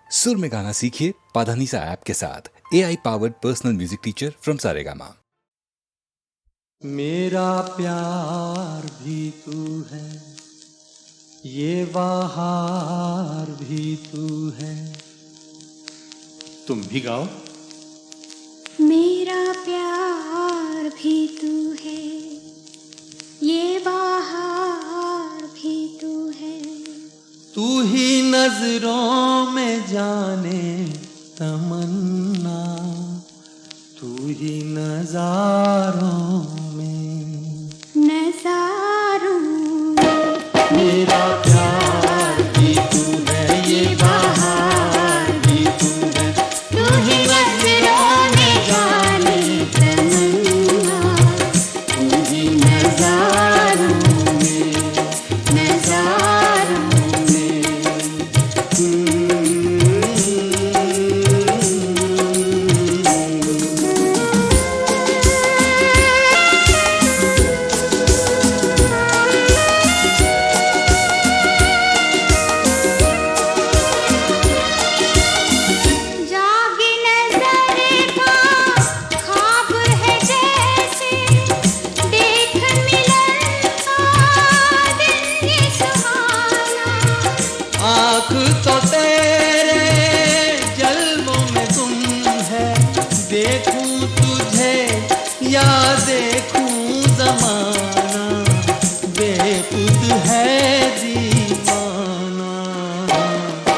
सुर में गाना सीखिए पाधानीसा ऐप के साथ। AI powered personal music teacher from Saregama. मेरा प्यार भी तू है, ये बहार भी तू है। तुम भी गाओ। मेरा प्यार भी तू है, ये बहार भी तू है। तू ही नजरों में जाने तमन्ना, तू ही नजारों में, नजारों में। मेरा प्यार भी तू है, ये बहार भी तू है। तू ही नजरों में जाने तमन्ना, तू ही नजारों में, नजारों तो तेरे जल्वों में तुम है। देखूं तुझे या देखूं जमाना, बेखुद है दीवाना।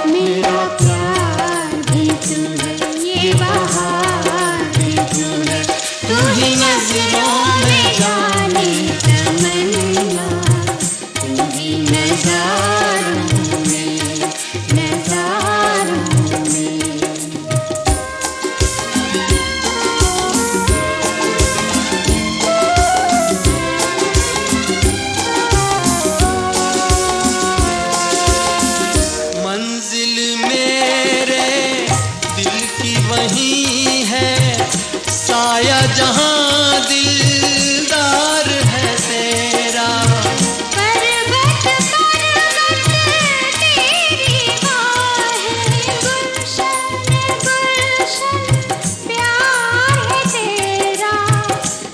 मेरा प्यार भी तू है, ये बहार भी तू है। तू ही नजरों में जाने तमन्ना, तू ही नजारों में, नजारों में। मंजिल मेरे दिल की वही है, साया जहां दिलदार है तेरा। पर्वत पर्वत तेरी बाहें, गुलशन गुलशन प्यार है तेरा।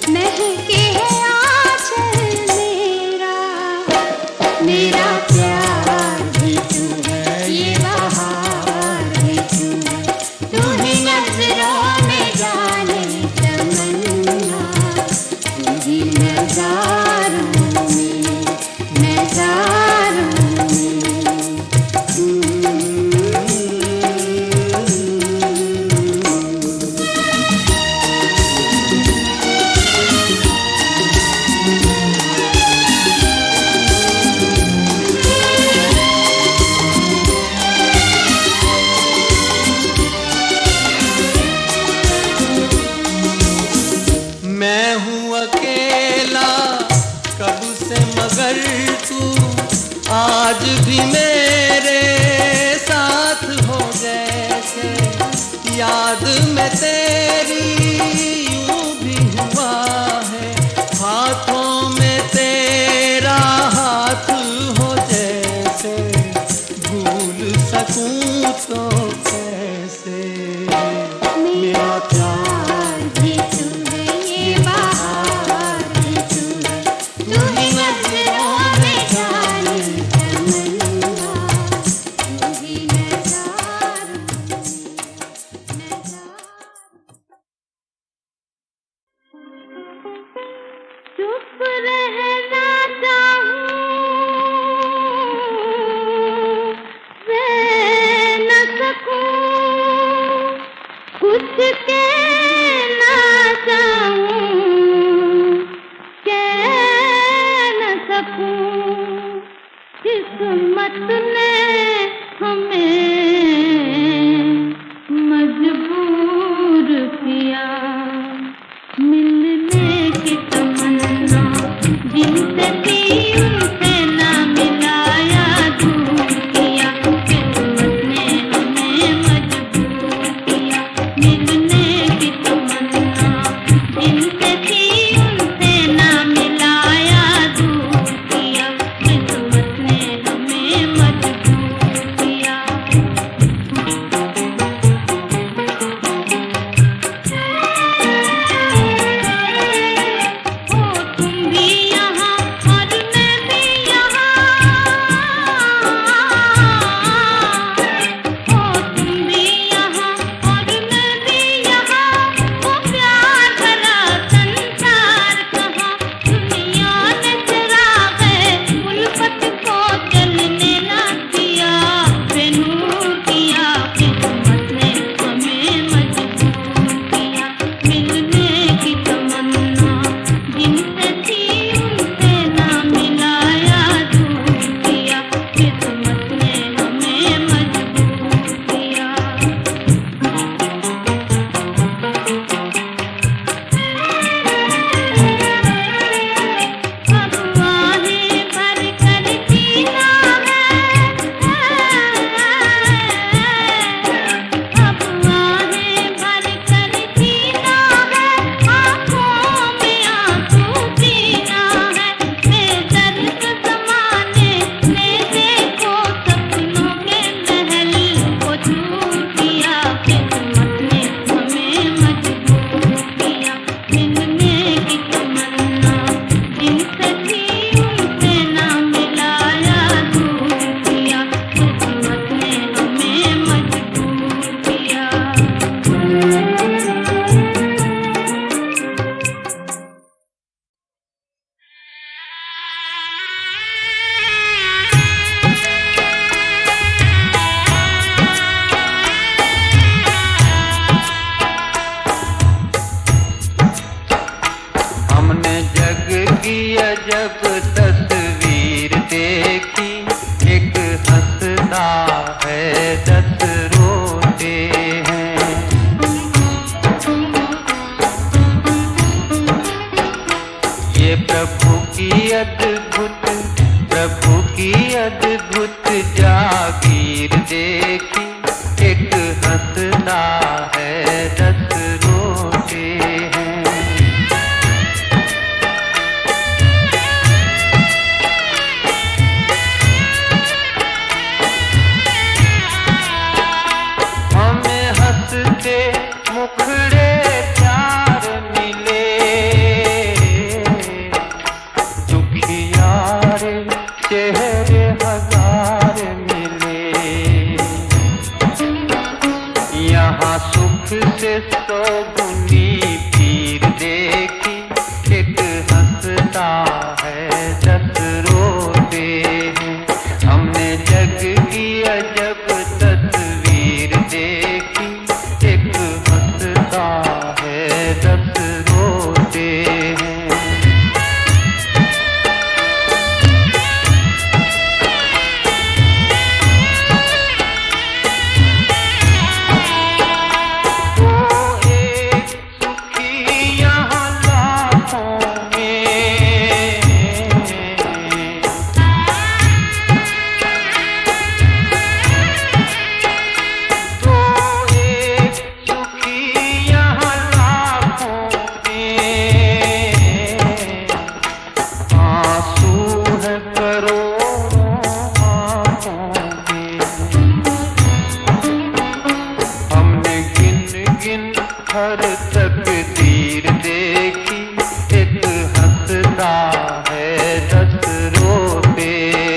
महके है आंचल मेरा, मेरा प्यार भी तू है, ये बहार भी तू है। तू ही नजरों में जाने तमन्ना, तू ही नजारों में, नजारों मैं हूँ अकेला कब से, मगर तू आज भी मेरे साथ हो जैसे। याद में तेरी यूं भी हुआ है, हाथों में तेरा हाथ हो जैसे। भूल सकूं तो कैसे, मेरा प्यार भी तू है, ये बहार भी तू है। तू ही नजरों में जाने तमन्ना, तू ही नजारों में, चुप रहना चाहूं, रह न सकूं, कुछ कहना चाहूं, कह न सकूं। किस्मत ने हमें मजबूर किया, मिलने की तमन्ना जिनसे थी उनसे ना मिलाया, दूर किया। किस्मत ने हमें मजबूर किया, मिलने देखी, एक हंसता है 10 रोते हैं। हमें हंसते मुखड़े चार मिले, दुखियारे चेहरे हजार मिले। यहाँ सुख से 100 गुनी पीर देखी, एक हंसता है 10 रोते हैं। हमने जग की अजब तस्वीर देखी, एक हंसता है 10 रोते हैं। हर तकदीर देखी, एक हंसता है 10 रोते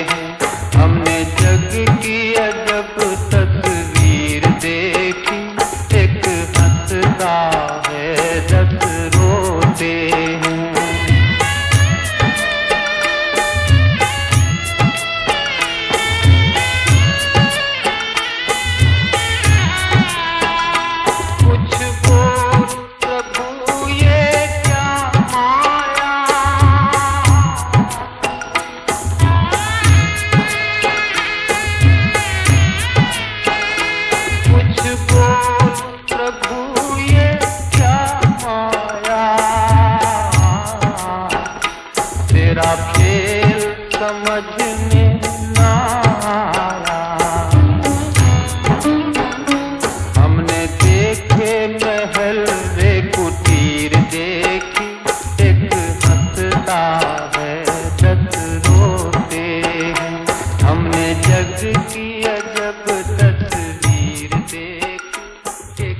हैं। हमने जग की अजब तस्वीर देखी, एक हंसता है 10 रोते हैं। तेरा खेल समझ में ना आया, हमने देखे महल रे कुटीर देखी, एक हंसता है 10 रोते हैं। हमने जग की अजब तस्वीर देखी, एक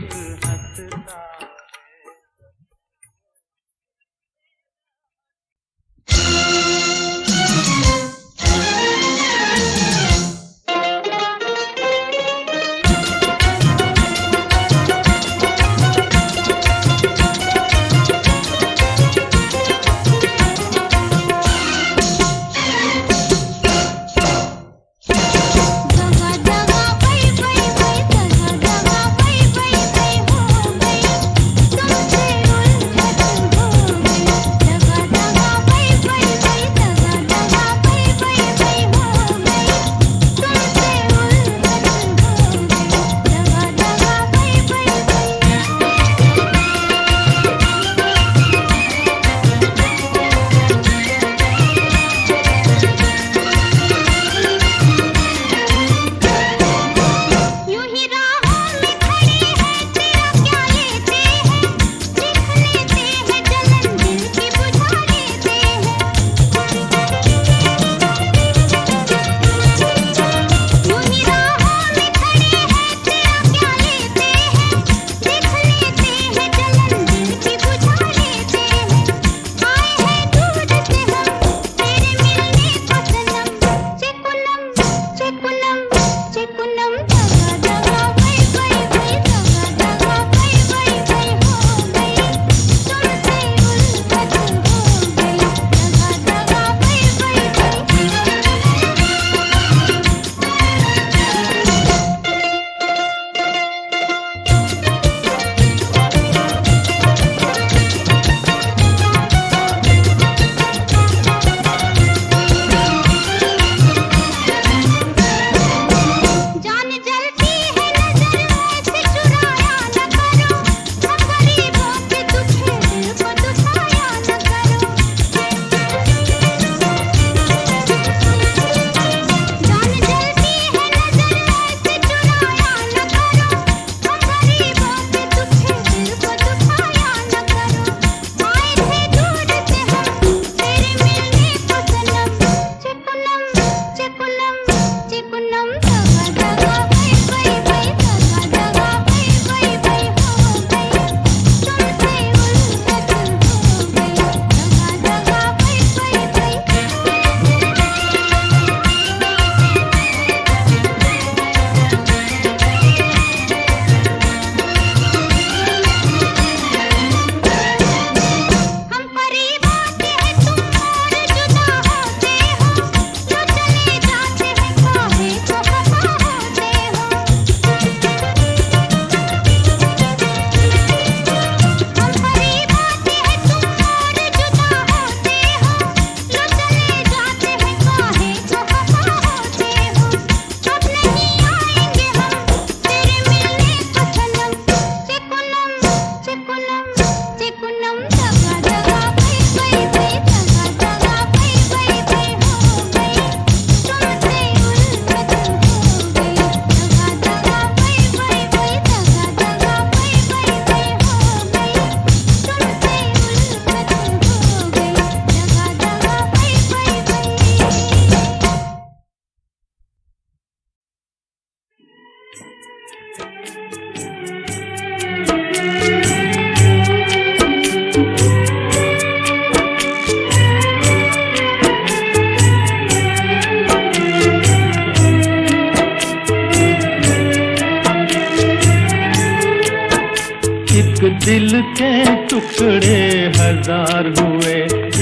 दिल के टुकड़े हजार हुए,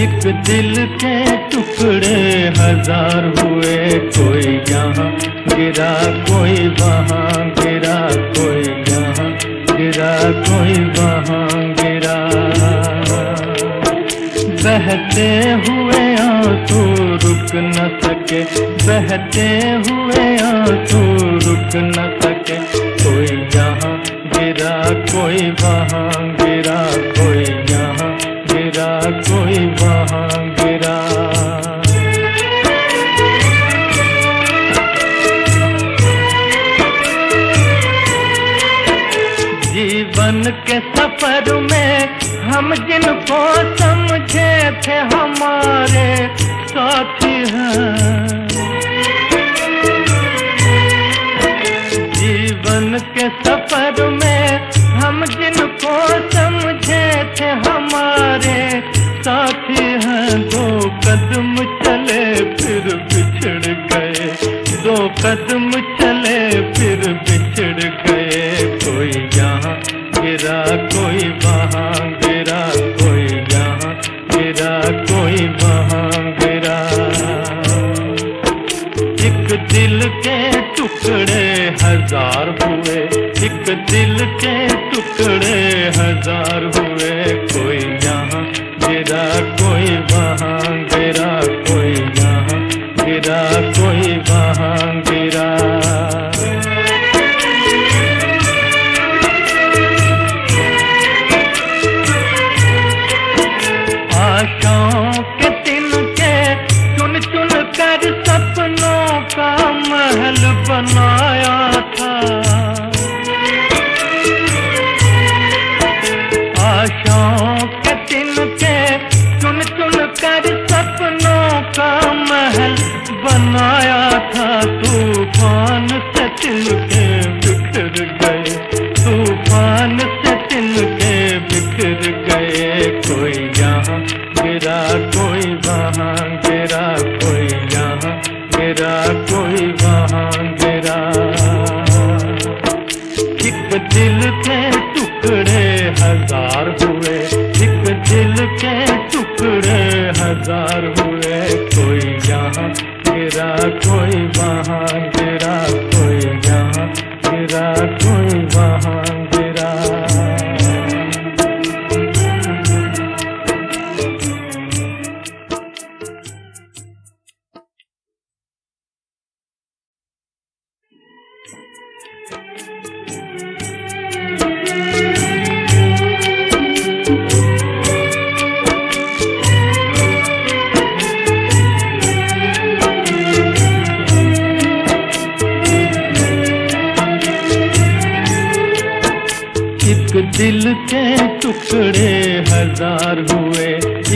एक दिल के टुकड़े हजार हुए। कोई यहाँ गिरा कोई वहाँ गिरा, कोई यहाँ गिरा कोई वहाँ गिरा। बहते हुए आंसू रुक न सके, बहते हुए आंसू रुक न सके। कोई यहाँ गिरा कोई वहाँ गिरा, कोई यहाँ गिरा कोई वहाँ गिरा। जीवन के सफर में हम जिनको समझे थे हमारे साथी हैं। जीवन के सफर में हम जिनको समझे थे हमारे साथी हैं। दो कदम चले फिर बिछड़ गए, दो कदम चले फिर बिछड़ गए। कोई यहाँ गिरा कोई वहाँ गिरा, कोई यहाँ गिरा कोई वहाँ गिरा। एक दिल के टुकड़े हजार हुए, एक दिल के टुकड़े हजार हुए। कोई यहाँ गिरा कोई वहाँ गिरा, कोई यहाँ गिरा कोई वहाँ गिरा। आशाओं के तिनके चुन चुन कर सपनों का महल बनाया था। आशाओं के तिनके चुन चुन कर सपनों का महल बनाया था। तूफान से तिनके बिखर गए, तूफान से तिनके बिखर गए। कोई यहाँ गिरा कोई वहाँ गिरा, कोई यहाँ गिरा कोई वहाँ गिरा। एक दिल के टुकड़े हजार हुए, एक दिल के टुकड़े हजार हुए। कोई यहाँ गिरा कोई वहाँ गिरा, कोई यहाँ गिरा कोई वहाँ गिरा। एक दिल के टुकड़े हजार हुए,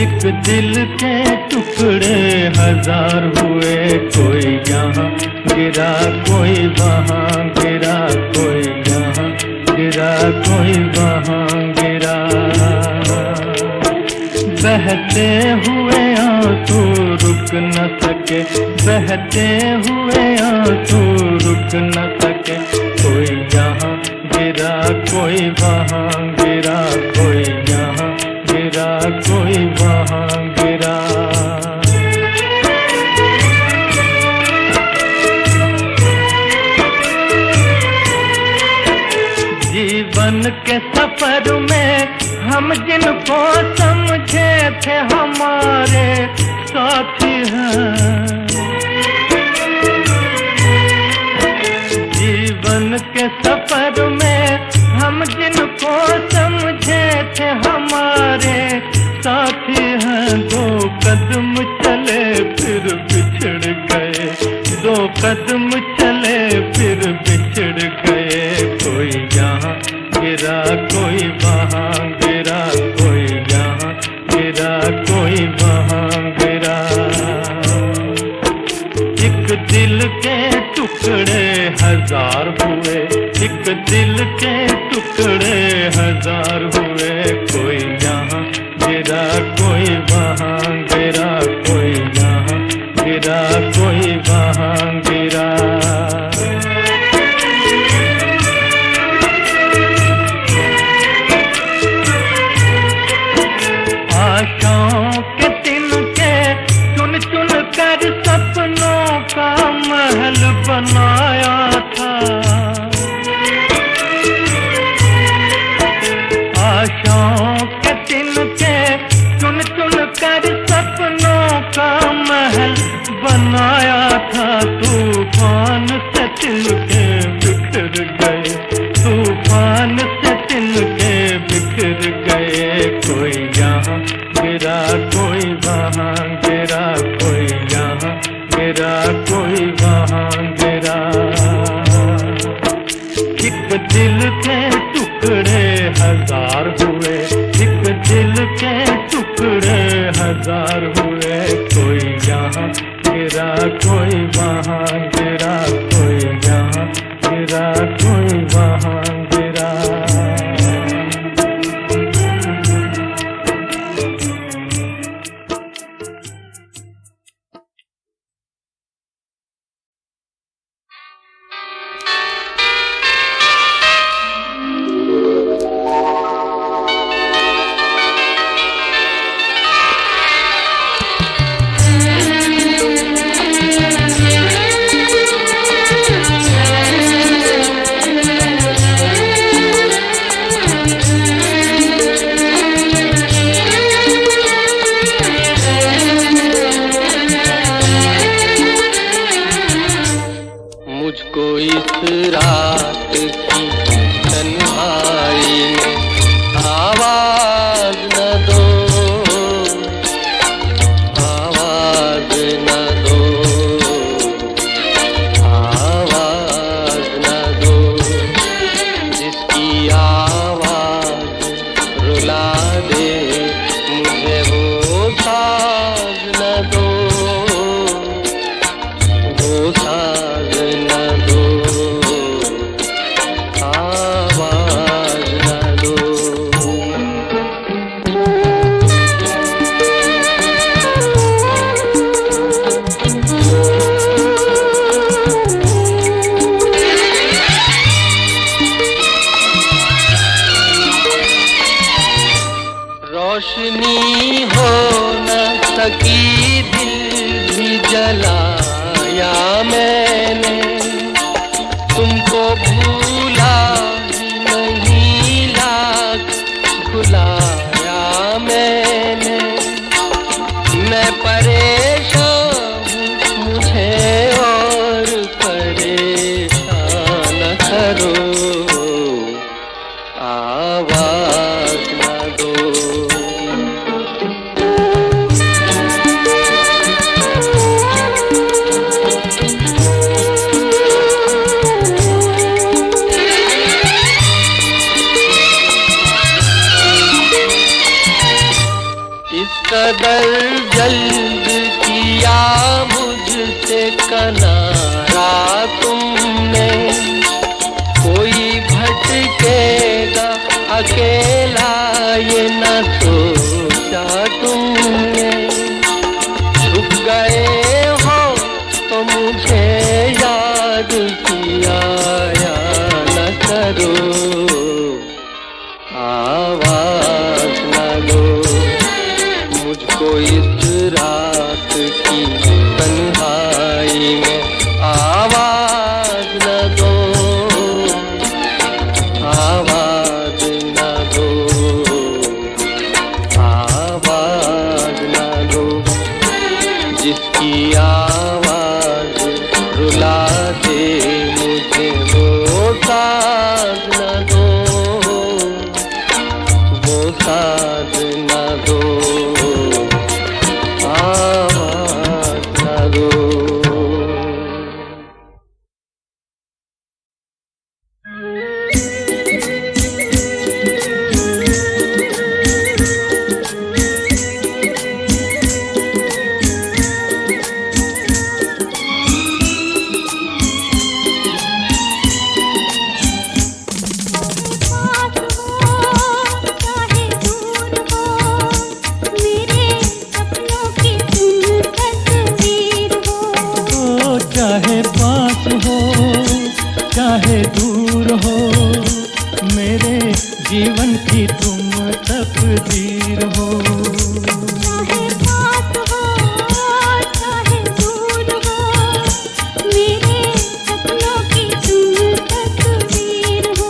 एक दिल के टुकड़े हजार हुए। कोई यहाँ गिरा कोई वहाँ गिरा, कोई यहाँ गिरा कोई वहाँ गिरा। बहते हुए आंसू रुक न सके, बहते हुए आंसू रुक न सके। कोई यहाँ गिरा कोई वहाँ गिरा, कोई यहाँ गिरा कोई वहाँ गिरा। जीवन के सफर में हम जिनको समझे थे हमारे साथी हैं। जीवन के सफर में हम जिनको समझे थे हमारे साथी हैं। दो कदम चले फिर बिछड़ गए, दो कदम चले फिर बिछड़ गए। कोई यहाँ गिरा कोई वहाँ गिरा, कोई यहाँ गिरा कोई वहाँ गिरा। एक दिल के टुकड़े हजार हुए, एक दिल के टुकड़े हजार हुए। कोई यहाँ गिरा कोई वहाँ गिरा, कोई यहाँ गिरा कोई वहाँ गिरा। के टुकड़े हजार हुए, एक दिल के टुकड़े हजार हुए। कोई यहाँ गिरा कोई वहाँ गिरा, कोई यहाँ गिरा कोई वहाँ गिरा। मुझको इस रात की तन्हाई में आवाज न दो, आवाज न दो, आवाज न दो। जिसकी आवाज रुला दे मुझे वो साज न दो, वो साज न दो, आवाज न दो। रोशनी हो न सकी, दिल भी जलाया मैंने, तुमको भूला नहीं लाख भुलाया मैंने। मैं परेशान हूँ, मुझे और परेशान न करो, आवाज न दो। इस कदर जल्द किया मुझसे किनारा तुमने, कोई भटकेगा अकेला ये न सोचा तुमने। छुप गए हो तो मुझे याद किया या न करो, आवाज न दो। मुझको इस रात की तन्हाई में आवाज न दो, आवाज न दो, आवाज न दो। जिसकी आवाज रुला दे मुझे वो साज न दो, वो साज न दो, आवाज न दो। चाहे पास हो चाहे दूर हो, मेरे जीवन की तुम तकदीर हो। चाहे पास हो चाहे दूर हो, मेरे सपनों की तुम तकदीर हो।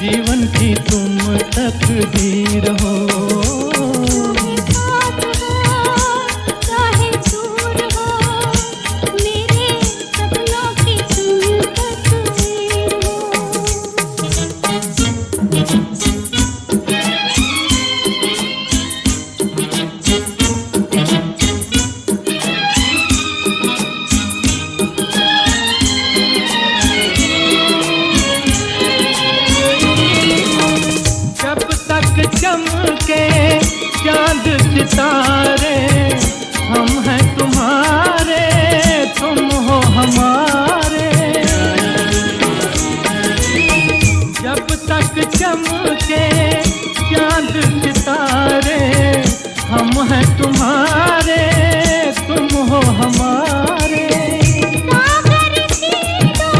जीवन की तुम तकदीर हो। साथ हो चाहे दूर हो, मेरे सपनों की तुम तस्वीर हो। जब तक चमके चांद सितारे, हम हैं तुम्हारे, तुम हो हमारे। जब तक चमके चांद सितारे, हम हैं तुम्हारे, तुम हो हमारे। सागर की दो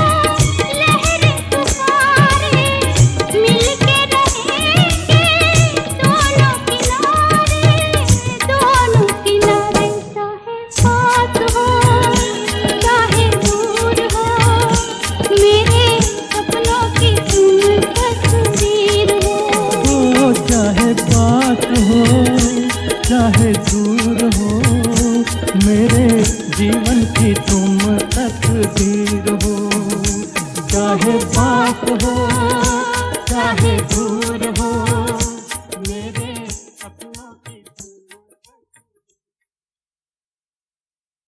लहरें पुकारे, मिलके रहेंगे दोनों किनारे, दोनों किनारे। चाहे पास हो चाहे दूर हो, मेरे सपनों की तुम तस्वीर हो। चाहे पास हो चाहे दूर हो, मेरे जीवन की तुम तकदीर हो। चाहे पास हो चाहे दूर हो,